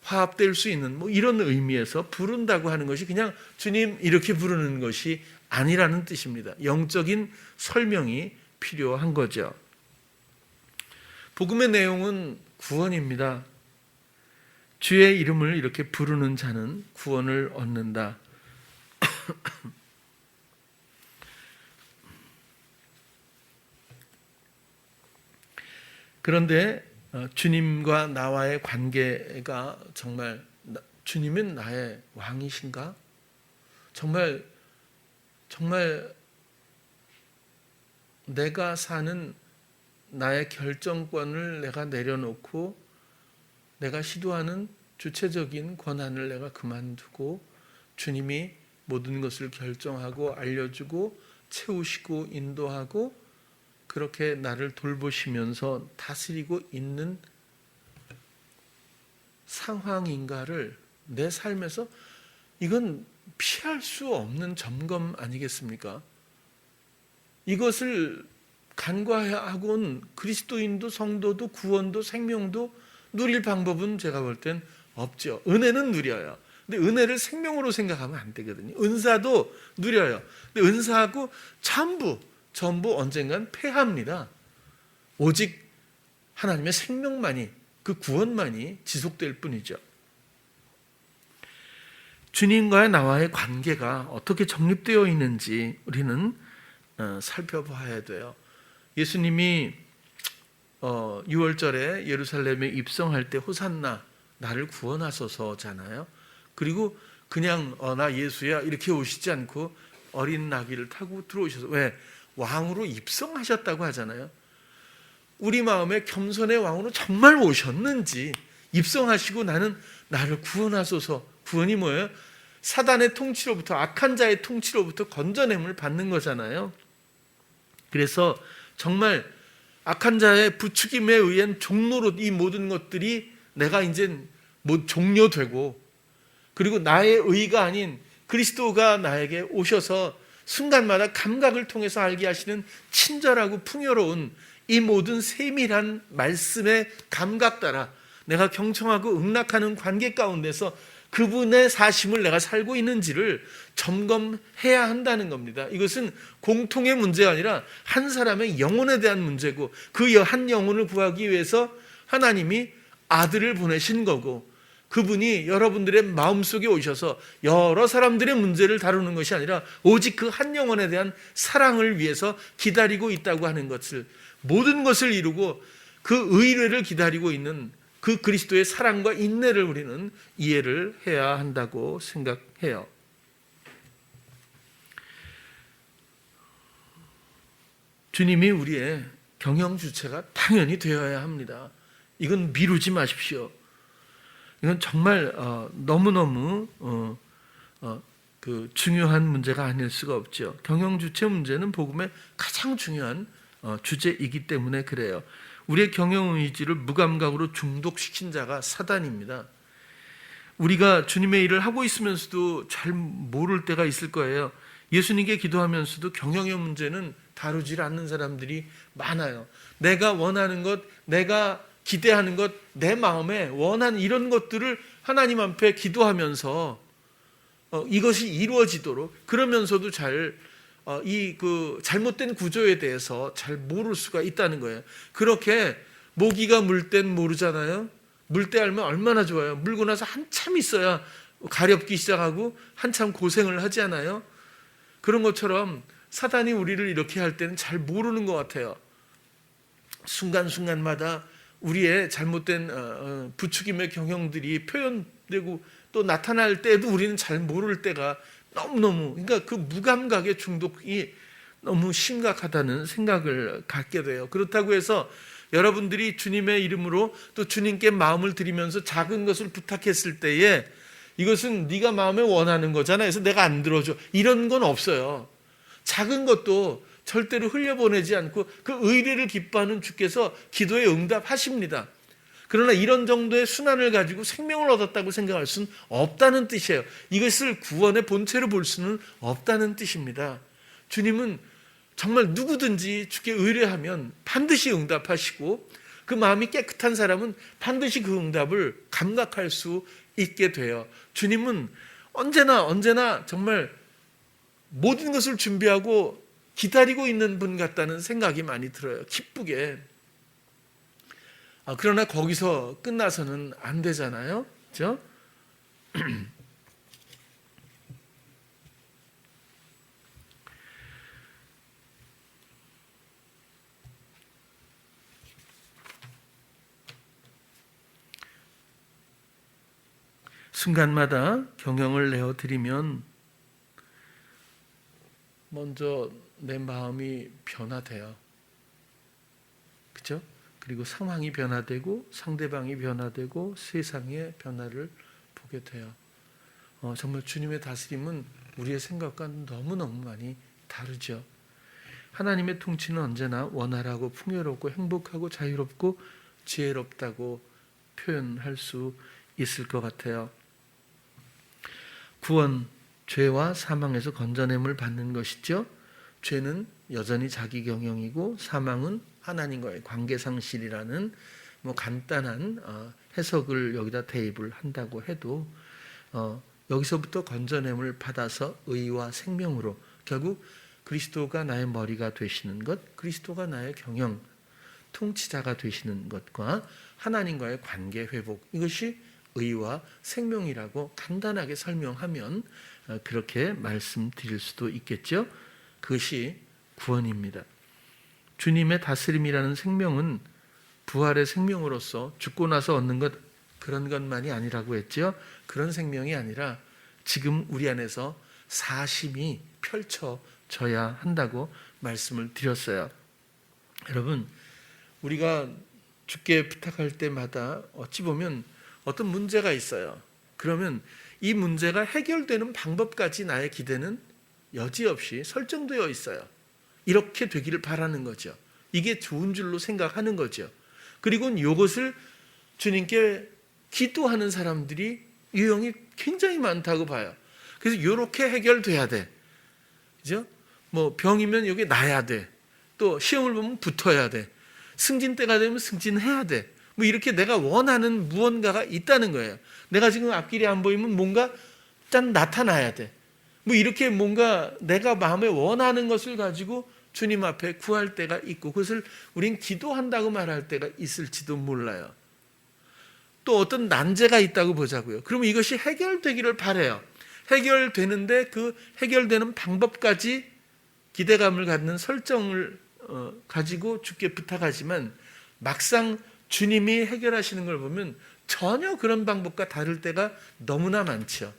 화합될 수 있는 이런 의미에서 부른다고 하는 것이 그냥 주님 이렇게 부르는 것이 아니라는 뜻입니다. 영적인 설명이 필요한 거죠. 복음의 내용은 구원입니다. 주의 이름을 이렇게 부르는 자는 구원을 얻는다. 그런데 주님과 나와의 관계가 정말, 주님은 나의 왕이신가? 정말 내가 사는 나의 결정권을 내가 내려놓고 내가 시도하는 주체적인 권한을 내가 그만두고 주님이 모든 것을 결정하고 알려주고 채우시고 인도하고 그렇게 나를 돌보시면서 다스리고 있는 상황인가를 내 삶에서, 이건 피할 수 없는 점검 아니겠습니까? 이것을 간과하고는 그리스도인도 성도도 구원도 생명도 누릴 방법은 제가 볼 땐 없죠. 은혜는 누려요. 근데 은혜를 생명으로 생각하면 안 되거든요. 은사도 누려요. 근데 은사하고 전부 언젠간 패합니다. 오직 하나님의 생명만이, 그 구원만이 지속될 뿐이죠. 주님과의 나와의 관계가 어떻게 정립되어 있는지 우리는 살펴봐야 돼요. 예수님이 6월절에 예루살렘에 입성할 때 호산나, 나를 구원하소서잖아요. 그리고 그냥 나 예수야 이렇게 오시지 않고 어린 나귀를 타고 들어오셔서, 왜? 왕으로 입성하셨다고 하잖아요. 우리 마음에 겸손의 왕으로 정말 오셨는지 입성하시고 나를 구원하소서. 구원이 뭐예요? 사단의 통치로부터, 악한 자의 통치로부터 건져냄을 받는 거잖아요. 그래서 정말 악한 자의 부추김에 의한 종로로 이 모든 것들이 내가 이제 종료되고, 그리고 나의 의가 아닌 그리스도가 나에게 오셔서 순간마다 감각을 통해서 알게 하시는 친절하고 풍요로운 이 모든 세밀한 말씀의 감각 따라 내가 경청하고 응낙하는 관계 가운데서 그분의 사심을 내가 살고 있는지를 점검해야 한다는 겁니다. 이것은 공통의 문제가 아니라 한 사람의 영혼에 대한 문제고, 그 한 영혼을 구하기 위해서 하나님이 아들을 보내신 거고, 그분이 여러분들의 마음속에 오셔서 여러 사람들의 문제를 다루는 것이 아니라 오직 그 한 영혼에 대한 사랑을 위해서 기다리고 있다고 하는 것을, 모든 것을 이루고 그 의뢰를 기다리고 있는 그 그리스도의 사랑과 인내를 우리는 이해를 해야 한다고 생각해요. 주님이 우리의 경영 주체가 당연히 되어야 합니다. 이건 미루지 마십시오. 이건 정말 너무너무 중요한 문제가 아닐 수가 없죠. 경영 주체 문제는 복음의 가장 중요한 주제이기 때문에 그래요. 우리의 경영 의지를 무감각으로 중독시킨 자가 사단입니다. 우리가 주님의 일을 하고 있으면서도 잘 모를 때가 있을 거예요. 예수님께 기도하면서도 경영의 문제는 다루지 않는 사람들이 많아요. 내가 원하는 것, 내가 기대하는 것, 내 마음에 원하는 이런 것들을 하나님 앞에 기도하면서 이것이 이루어지도록, 그러면서도 잘못된 구조에 대해서 잘 모를 수가 있다는 거예요. 그렇게 모기가 물 땐 모르잖아요. 물 때 알면 얼마나 좋아요. 물고 나서 한참 있어야 가렵기 시작하고 한참 고생을 하지 않아요? 그런 것처럼 사단이 우리를 이렇게 할 때는 잘 모르는 것 같아요. 순간순간마다 우리의 잘못된 부추김의 경영들이 표현되고 또 나타날 때도 우리는 잘 모를 때가 너무너무, 그러니까 그 무감각의 중독이 너무 심각하다는 생각을 갖게 돼요. 그렇다고 해서 여러분들이 주님의 이름으로 또 주님께 마음을 드리면서 작은 것을 부탁했을 때에 이것은 네가 마음에 원하는 거잖아, 그래서 내가 안 들어줘, 이런 건 없어요. 작은 것도 절대로 흘려보내지 않고 그 의뢰를 기뻐하는 주께서 기도에 응답하십니다. 그러나 이런 정도의 순환을 가지고 생명을 얻었다고 생각할 수는 없다는 뜻이에요. 이것을 구원의 본체로 볼 수는 없다는 뜻입니다. 주님은 정말 누구든지 주께 의뢰하면 반드시 응답하시고, 그 마음이 깨끗한 사람은 반드시 그 응답을 감각할 수 있게 돼요. 주님은 언제나 정말 모든 것을 준비하고 기다리고 있는 분 같다는 생각이 많이 들어요. 기쁘게. 그러나 거기서 끝나서는 안 되잖아요. 그렇죠? 순간마다 경영을 내어드리면 먼저 내 마음이 변화돼요. 그렇죠? 그리고 상황이 변화되고 상대방이 변화되고 세상의 변화를 보게 돼요. 정말 주님의 다스림은 우리의 생각과 너무너무 많이 다르죠. 하나님의 통치는 언제나 원활하고 풍요롭고 행복하고 자유롭고 지혜롭다고 표현할 수 있을 것 같아요. 구원, 죄와 사망에서 건져냄을 받는 것이죠. 죄는 여전히 자기 경영이고 사망은 하나님과의 관계 상실이라는 간단한 해석을 여기다 대입을 한다고 해도 여기서부터 건져냄을 받아서 의와 생명으로 결국 그리스도가 나의 머리가 되시는 것, 그리스도가 나의 경영, 통치자가 되시는 것과 하나님과의 관계 회복, 이것이 의와 생명이라고 간단하게 설명하면 그렇게 말씀드릴 수도 있겠죠. 그것이 구원입니다. 주님의 다스림이라는 생명은 부활의 생명으로서 죽고 나서 얻는 것, 그런 것만이 아니라고 했죠. 그런 생명이 아니라 지금 우리 안에서 사심이 펼쳐져야 한다고 말씀을 드렸어요. 여러분, 우리가 주께 부탁할 때마다 어찌 보면 어떤 문제가 있어요. 그러면 이 문제가 해결되는 방법까지 나의 기대는 여지없이 설정되어 있어요. 이렇게 되기를 바라는 거죠. 이게 좋은 줄로 생각하는 거죠. 그리고 이것을 주님께 기도하는 사람들이 유형이 굉장히 많다고 봐요. 그래서 이렇게 해결돼야 돼. 그죠? 뭐 병이면 여기 나야 돼. 또 시험을 보면 붙어야 돼. 승진 때가 되면 승진해야 돼. 뭐 이렇게 내가 원하는 무언가가 있다는 거예요. 내가 지금 앞길이 안 보이면 뭔가 짠 나타나야 돼. 뭐 이렇게 뭔가 내가 마음에 원하는 것을 가지고 주님 앞에 구할 때가 있고, 그것을 우린 기도한다고 말할 때가 있을지도 몰라요. 또 어떤 난제가 있다고 보자고요. 그러면 이것이 해결되기를 바라요. 해결되는데 그 해결되는 방법까지 기대감을 갖는 설정을 가지고 주께 부탁하지만 막상 주님이 해결하시는 걸 보면 전혀 그런 방법과 다를 때가 너무나 많죠.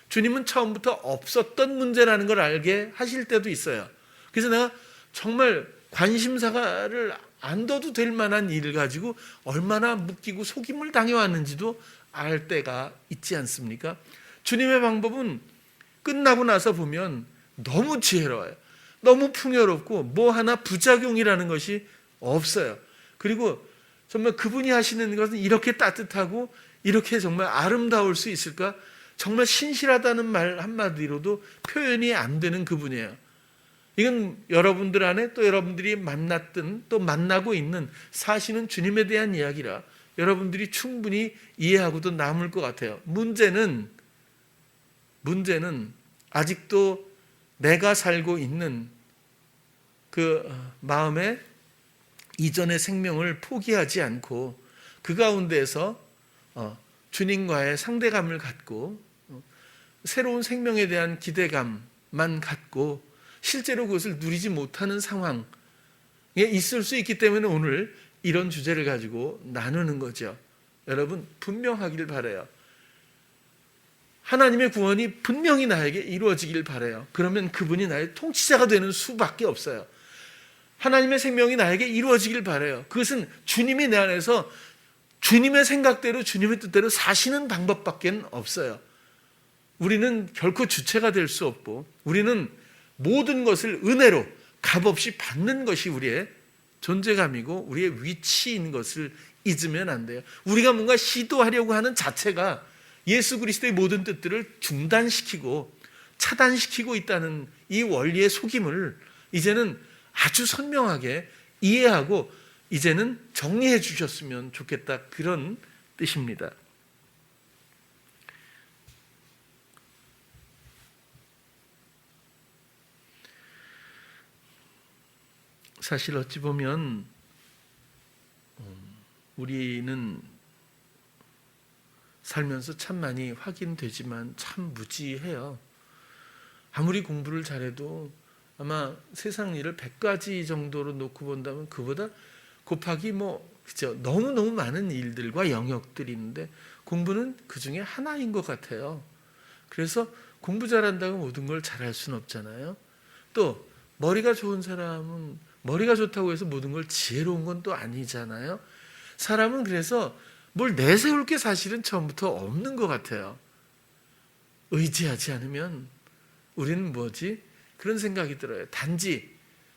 주님은 처음부터 없었던 문제라는 걸 알게 하실 때도 있어요. 그래서 내가 정말 관심사를 안 둬도 될 만한 일을 가지고 얼마나 묶이고 속임을 당해왔는지도 알 때가 있지 않습니까? 주님의 방법은 끝나고 나서 보면 너무 지혜로워요. 너무 풍요롭고 뭐 하나 부작용이라는 것이 없어요. 그리고 정말 그분이 하시는 것은 이렇게 따뜻하고 이렇게 정말 아름다울 수 있을까? 정말 신실하다는 말 한마디로도 표현이 안 되는 그분이에요. 이건 여러분들 안에 또 여러분들이 만났던 또 만나고 있는 사시는 주님에 대한 이야기라 여러분들이 충분히 이해하고도 남을 것 같아요. 문제는 아직도 내가 살고 있는 그 마음에 이전의 생명을 포기하지 않고 그 가운데에서 주님과의 상대감을 갖고 새로운 생명에 대한 기대감만 갖고 실제로 그것을 누리지 못하는 상황에 있을 수 있기 때문에 오늘 이런 주제를 가지고 나누는 거죠. 여러분, 분명하길 바라요. 하나님의 구원이 분명히 나에게 이루어지길 바라요. 그러면 그분이 나의 통치자가 되는 수밖에 없어요. 하나님의 생명이 나에게 이루어지길 바라요. 그것은 주님이 내 안에서 주님의 생각대로 주님의 뜻대로 사시는 방법밖에 없어요. 우리는 결코 주체가 될 수 없고 우리는 모든 것을 은혜로 값없이 받는 것이 우리의 존재감이고 우리의 위치인 것을 잊으면 안 돼요. 우리가 뭔가 시도하려고 하는 자체가 예수 그리스도의 모든 뜻들을 중단시키고 차단시키고 있다는 이 원리의 속임을 이제는 아주 선명하게 이해하고 이제는 정리해 주셨으면 좋겠다, 그런 뜻입니다. 사실 어찌 보면 우리는 살면서 참 많이 확인되지만 참 무지해요. 아무리 공부를 잘해도 아마 세상 일을 100가지 정도로 놓고 본다면 그보다 곱하기 그죠? 너무너무 많은 일들과 영역들이 있는데 공부는 그 중에 하나인 것 같아요. 그래서 공부 잘한다고 모든 걸 잘할 수는 없잖아요. 또 머리가 좋은 사람은 머리가 좋다고 해서 모든 걸 지혜로운 건 또 아니잖아요. 사람은 그래서 뭘 내세울 게 사실은 처음부터 없는 것 같아요. 의지하지 않으면 우리는 그런 생각이 들어요. 단지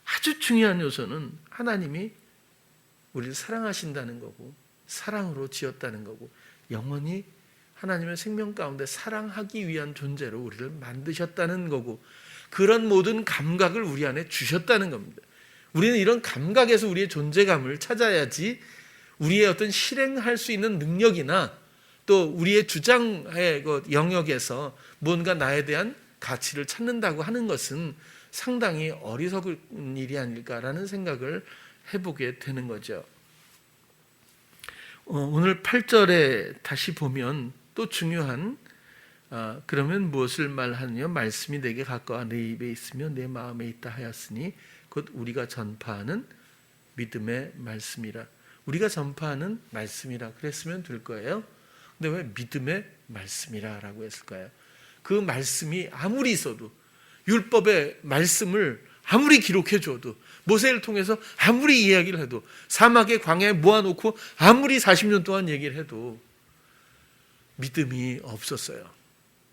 아주 중요한 요소는 하나님이 우리를 사랑하신다는 거고 사랑으로 지었다는 거고 영원히 하나님의 생명 가운데 사랑하기 위한 존재로 우리를 만드셨다는 거고 그런 모든 감각을 우리 안에 주셨다는 겁니다. 우리는 이런 감각에서 우리의 존재감을 찾아야지 우리의 어떤 실행할 수 있는 능력이나 또 우리의 주장의 영역에서 뭔가 나에 대한 가치를 찾는다고 하는 것은 상당히 어리석은 일이 아닐까라는 생각을 해보게 되는 거죠. 오늘 8절에 다시 보면 또 중요한 그러면 무엇을 말하느냐, 말씀이 내게 가까워 내 입에 있으며 내 마음에 있다 하였으니 곧 우리가 전파하는 믿음의 말씀이라. 우리가 전파하는 말씀이라 그랬으면 될 거예요. 근데 왜 믿음의 말씀이라고 했을까요? 그 말씀이 아무리 있어도, 율법의 말씀을 아무리 기록해 줘도, 모세를 통해서 아무리 이야기를 해도, 사막의 광야에 모아놓고 아무리 40년 동안 얘기를 해도 믿음이 없었어요.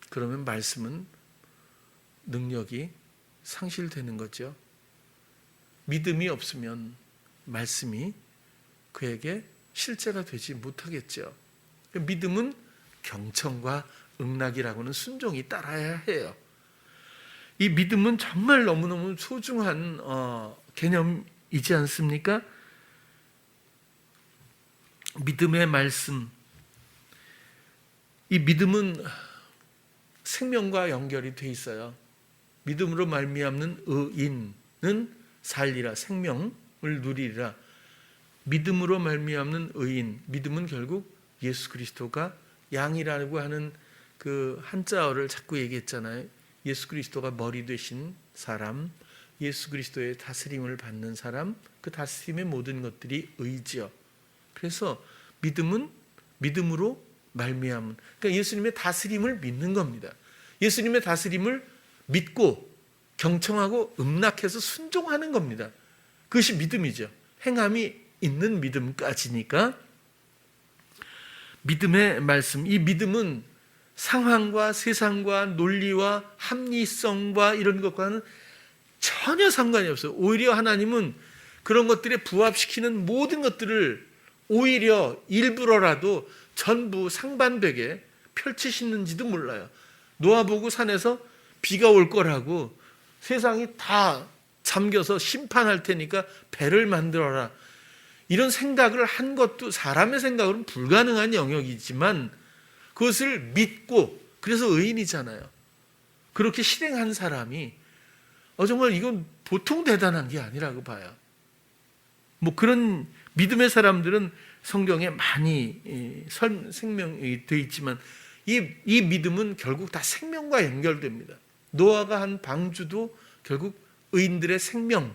그러면 말씀은 능력이 상실되는 거죠. 믿음이 없으면 말씀이 그에게 실제가 되지 못하겠죠. 믿음은 경청과 응낙이라고는 순종이 따라야 해요. 이 믿음은 정말 너무너무 소중한 개념이지 않습니까? 믿음의 말씀. 이 믿음은 생명과 연결이 돼 있어요. 믿음으로 말미암는 의인은 살리라, 생명을 누리리라. 믿음으로 말미암는 의인, 믿음은 결국 예수 그리스도가 양이라고 하는 그 한자어를 자꾸 얘기했잖아요. 예수 그리스도가 머리 되신 사람, 예수 그리스도의 다스림을 받는 사람, 그 다스림의 모든 것들이 의지요. 그래서 믿음은 믿음으로 말미암은, 그러니까 예수님의 다스림을 믿는 겁니다. 예수님의 다스림을 믿고 경청하고 응낙해서 순종하는 겁니다. 그것이 믿음이죠. 행함이 있는 믿음까지니까. 믿음의 말씀, 이 믿음은 상황과 세상과 논리와 합리성과 이런 것과는 전혀 상관이 없어요. 오히려 하나님은 그런 것들에 부합시키는 모든 것들을 오히려 일부러라도 전부 상반되게 펼치시는지도 몰라요. 노아보고 산에서 비가 올 거라고 세상이 다 잠겨서 심판할 테니까 배를 만들어라, 이런 생각을 한 것도 사람의 생각으로는 불가능한 영역이지만 그것을 믿고, 그래서 의인이잖아요. 그렇게 실행한 사람이 정말 이건 보통 대단한 게 아니라고 봐요. 뭐 그런 믿음의 사람들은 성경에 많이 생명이 되어 있지만 이 믿음은 결국 다 생명과 연결됩니다. 노아가 한 방주도 결국 의인들의 생명이지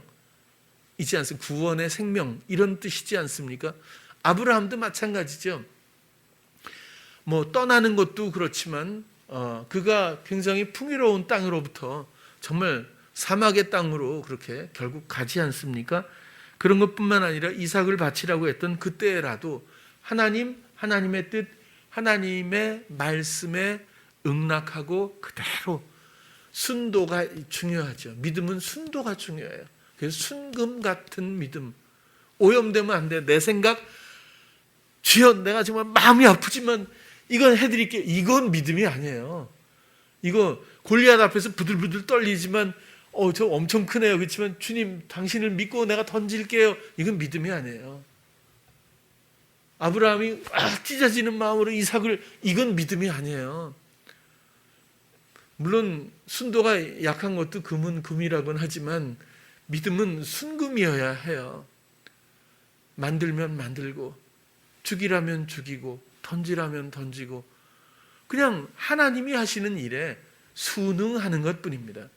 않습니까? 구원의 생명, 이런 뜻이지 않습니까? 아브라함도 마찬가지죠. 뭐 떠나는 것도 그렇지만 그가 굉장히 풍요로운 땅으로부터 정말 사막의 땅으로 그렇게 결국 가지 않습니까? 그런 것뿐만 아니라 이삭을 바치라고 했던 그때라도 하나님의 뜻, 하나님의 말씀에 응낙하고 그대로 순도가 중요하죠. 믿음은 순도가 중요해요. 그래서 순금 같은 믿음. 오염되면 안 돼. 내 생각, 주여 내가 정말 마음이 아프지만 이건 해드릴게요. 이건 믿음이 아니에요. 이거 골리앗 앞에서 부들부들 떨리지만 저 엄청 크네요. 그렇지만 주님 당신을 믿고 내가 던질게요. 이건 믿음이 아니에요. 아브라함이 찢어지는 마음으로 이삭을, 이건 믿음이 아니에요. 물론 순도가 약한 것도 금은 금이라고는 하지만 믿음은 순금이어야 해요. 만들면 만들고, 죽이라면 죽이고, 던지라면 던지고, 그냥 하나님이 하시는 일에 순응하는 것뿐입니다.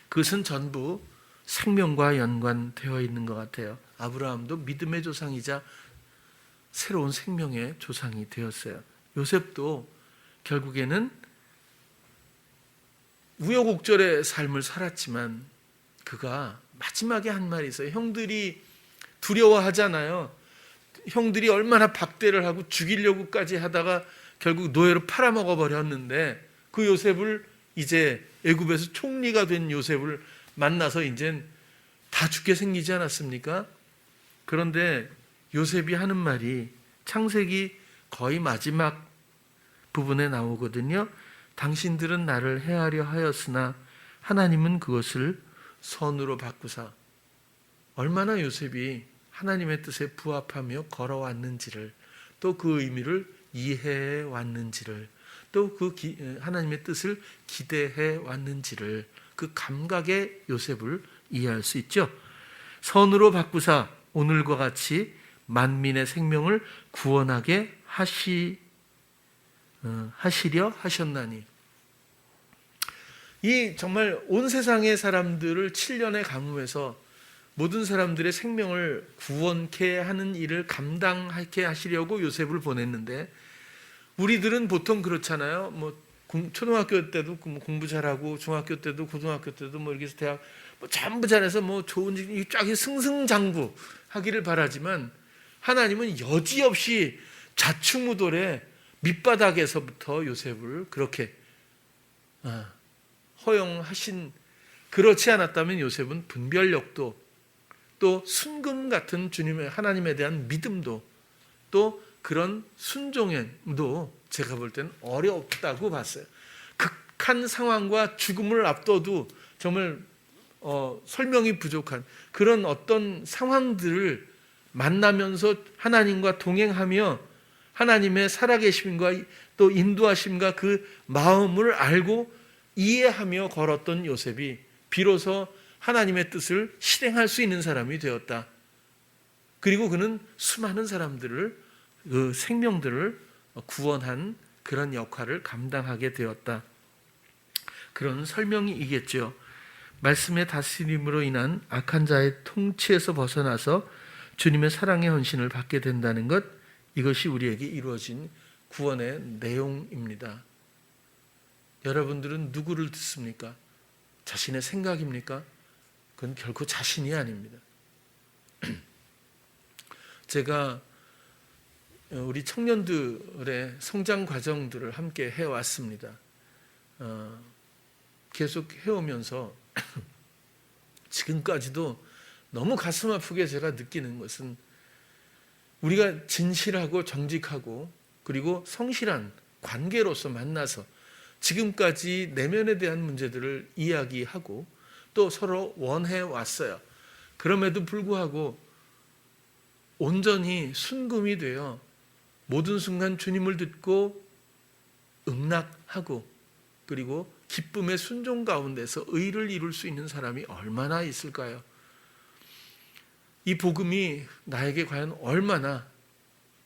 그것은 전부 생명과 연관되어 있는 것 같아요. 아브라함도 믿음의 조상이자 새로운 생명의 조상이 되었어요. 요셉도 결국에는 우여곡절의 삶을 살았지만 그가 마지막에 한 말이 있어요. 형들이 두려워하잖아요. 형들이 얼마나 박대를 하고 죽이려고까지 하다가 결국 노예로 팔아먹어 버렸는데 그 요셉을, 이제 애굽에서 총리가 된 요셉을 만나서 이제 다 죽게 생기지 않았습니까? 그런데 요셉이 하는 말이 창세기 거의 마지막 부분에 나오거든요. 당신들은 나를 해하려 하였으나 하나님은 그것을 선으로 바꾸사. 얼마나 요셉이 하나님의 뜻에 부합하며 걸어왔는지를, 또 그 의미를 이해해 왔는지를, 또 그 하나님의 뜻을 기대해 왔는지를, 그 감각의 요셉을 이해할 수 있죠. 선으로 바꾸사 오늘과 같이 만민의 생명을 구원하게 하시려 하셨나니. 이 정말 온 세상의 사람들을 7년의 강우에서 모든 사람들의 생명을 구원케 하는 일을 감당하게 하시려고 요셉을 보냈는데 우리들은 보통 그렇잖아요. 뭐 초등학교 때도 공부 잘하고 중학교 때도 고등학교 때도 뭐 이렇게 해서 대학 뭐 전부 잘해서 뭐 좋은 쫙 승승장구 하기를 바라지만 하나님은 여지없이 좌충우돌의 밑바닥에서부터 요셉을 그렇게 허용하신, 그렇지 않았다면 요셉은 분별력도 또 순금 같은 주님의 하나님에 대한 믿음도 또 그런 순종도 제가 볼 때는 어렵다고 봤어요. 극한 상황과 죽음을 앞둬도 정말 설명이 부족한 그런 어떤 상황들을 만나면서 하나님과 동행하며 하나님의 살아계심과 또 인도하심과 그 마음을 알고 이해하며 걸었던 요셉이 비로소 하나님의 뜻을 실행할 수 있는 사람이 되었다. 그리고 그는 수많은 사람들을, 그 생명들을 구원한 그런 역할을 감당하게 되었다. 그런 설명이겠죠. 말씀의 다스림으로 인한 악한 자의 통치에서 벗어나서 주님의 사랑의 헌신을 받게 된다는 것, 이것이 우리에게 이루어진 구원의 내용입니다. 여러분들은 누구를 듣습니까? 자신의 생각입니까? 그건 결코 자신이 아닙니다. 제가 우리 청년들의 성장 과정들을 함께 해왔습니다. 계속 해오면서 지금까지도 너무 가슴 아프게 제가 느끼는 것은 우리가 진실하고 정직하고 그리고 성실한 관계로서 만나서 지금까지 내면에 대한 문제들을 이야기하고 또 서로 원해 왔어요. 그럼에도 불구하고 온전히 순금이 되어 모든 순간 주님을 듣고 응낙하고 그리고 기쁨의 순종 가운데서 의를 이룰 수 있는 사람이 얼마나 있을까요? 이 복음이 나에게 과연 얼마나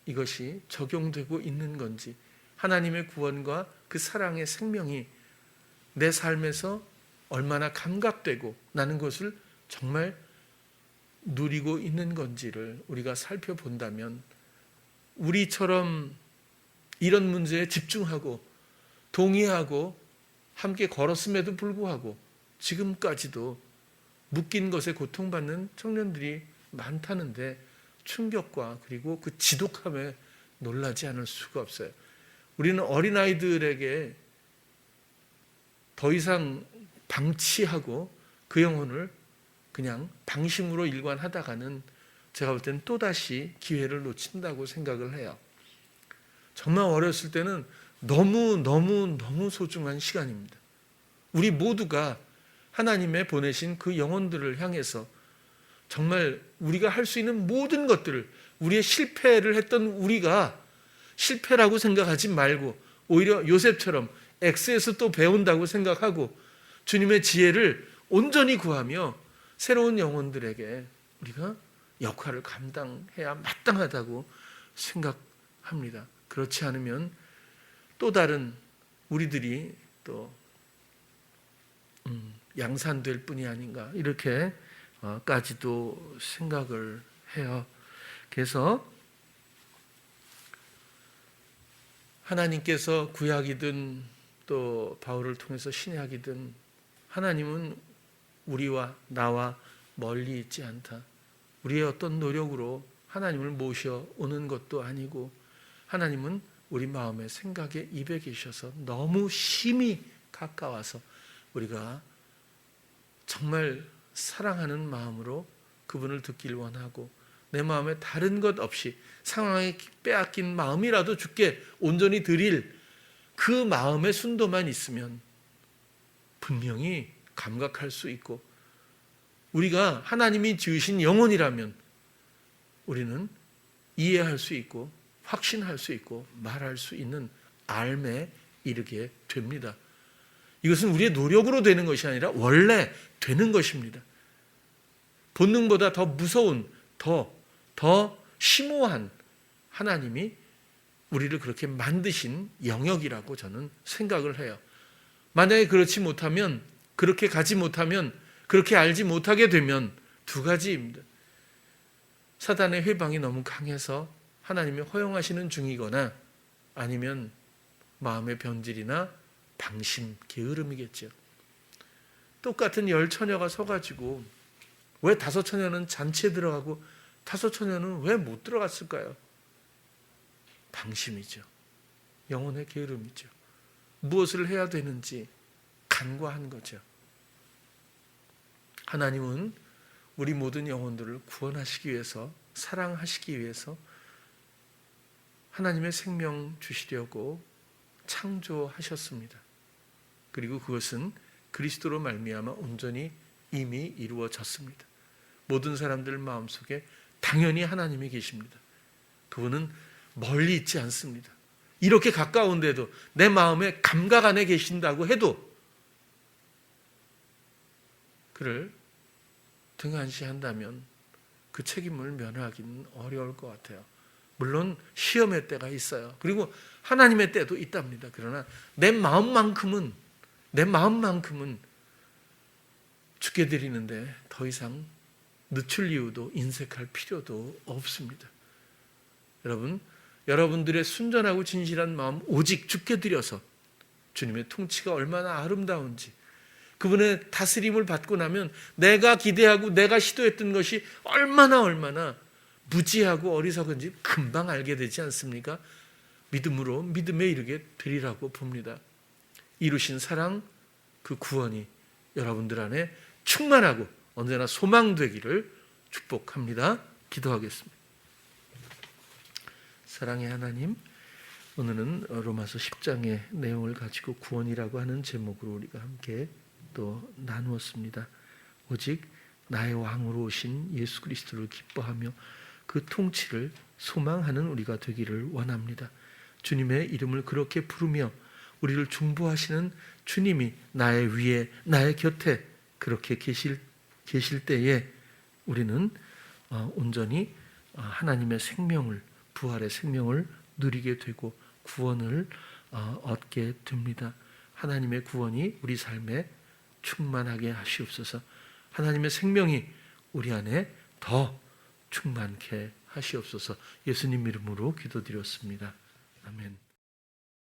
이것이 적용되고 있는 건지, 하나님의 구원과 그 사랑의 생명이 내 삶에서 얼마나 감각되고 나는 그것을 정말 누리고 있는 건지를 우리가 살펴본다면, 우리처럼 이런 문제에 집중하고 동의하고 함께 걸었음에도 불구하고 지금까지도 묶인 것에 고통받는 청년들이 많다는데 충격과 그리고 그 지독함에 놀라지 않을 수가 없어요. 우리는 어린아이들에게 더 이상 방치하고 그 영혼을 그냥 방심으로 일관하다가는 제가 볼 때는 또다시 기회를 놓친다고 생각을 해요. 정말 어렸을 때는 너무 소중한 시간입니다. 우리 모두가 하나님의 보내신 그 영혼들을 향해서 정말 우리가 할 수 있는 모든 것들을, 우리의 실패를 했던 우리가 실패라고 생각하지 말고 오히려 요셉처럼 X에서 또 배운다고 생각하고 주님의 지혜를 온전히 구하며 새로운 영혼들에게 우리가 역할을 감당해야 마땅하다고 생각합니다. 그렇지 않으면 또 다른 우리들이 또 양산될 뿐이 아닌가 이렇게까지도 생각을 해요. 그래서 하나님께서 구약이든 또 바울을 통해서 신약이든 하나님은 우리와 나와 멀리 있지 않다. 우리의 어떤 노력으로 하나님을 모셔오는 것도 아니고 하나님은 우리 마음의 생각에 입에 계셔서 너무 심히 가까워서 우리가 정말 사랑하는 마음으로 그분을 듣길 원하고 내 마음에 다른 것 없이 상황에 빼앗긴 마음이라도 주께 온전히 드릴 그 마음의 순도만 있으면 분명히 감각할 수 있고 우리가 하나님이 지으신 영혼이라면 우리는 이해할 수 있고 확신할 수 있고 말할 수 있는 알매 이르게 됩니다. 이것은 우리의 노력으로 되는 것이 아니라 원래 되는 것입니다. 본능보다 더 무서운, 더 심오한 하나님이 우리를 그렇게 만드신 영역이라고 저는 생각을 해요. 만약에 그렇지 못하면, 그렇게 가지 못하면, 그렇게 알지 못하게 되면 두 가지입니다. 사단의 회방이 너무 강해서 하나님이 허용하시는 중이거나 아니면 마음의 변질이나 방심, 게으름이겠죠. 똑같은 10처녀가 서가지고 왜 5처녀는 잔치에 들어가고 5처녀는 왜 못 들어갔을까요? 방심이죠. 영혼의 게으름이죠. 무엇을 해야 되는지 간과한 거죠. 하나님은 우리 모든 영혼들을 구원하시기 위해서, 사랑하시기 위해서 하나님의 생명 주시려고 창조하셨습니다. 그리고 그것은 그리스도로 말미암아 온전히 이미 이루어졌습니다. 모든 사람들 마음속에 당연히 하나님이 계십니다. 그분은 멀리 있지 않습니다. 이렇게 가까운데도 내 마음의 감각 안에 계신다고 해도 그를 등한시한다면 그 책임을 면하기는 어려울 것 같아요. 물론 시험의 때가 있어요. 그리고 하나님의 때도 있답니다. 그러나 내 마음만큼은 죽게 드리는데 더 이상 늦출 이유도 인색할 필요도 없습니다. 여러분들의 순전하고 진실한 마음 오직 주께 드려서 주님의 통치가 얼마나 아름다운지, 그분의 다스림을 받고 나면 내가 기대하고 내가 시도했던 것이 얼마나 무지하고 어리석은지 금방 알게 되지 않습니까? 믿음으로 믿음에 이르게 되리라고 봅니다. 이루신 사랑, 그 구원이 여러분들 안에 충만하고 언제나 소망되기를 축복합니다. 기도하겠습니다. 사랑의 하나님, 오늘은 로마서 10장의 내용을 가지고 구원이라고 하는 제목으로 우리가 함께 또 나누었습니다. 오직 나의 왕으로 오신 예수 그리스도를 기뻐하며 그 통치를 소망하는 우리가 되기를 원합니다. 주님의 이름을 그렇게 부르며 우리를 중보하시는 주님이 나의 위에, 나의 곁에 그렇게 계실 때에 우리는 온전히 하나님의 생명을, 부활의 생명을 누리게 되고 구원을 얻게 됩니다. 하나님의 구원이 우리 삶에 충만하게 하시옵소서. 하나님의 생명이 우리 안에 더 충만케 하시옵소서. 예수님 이름으로 기도드렸습니다. 아멘.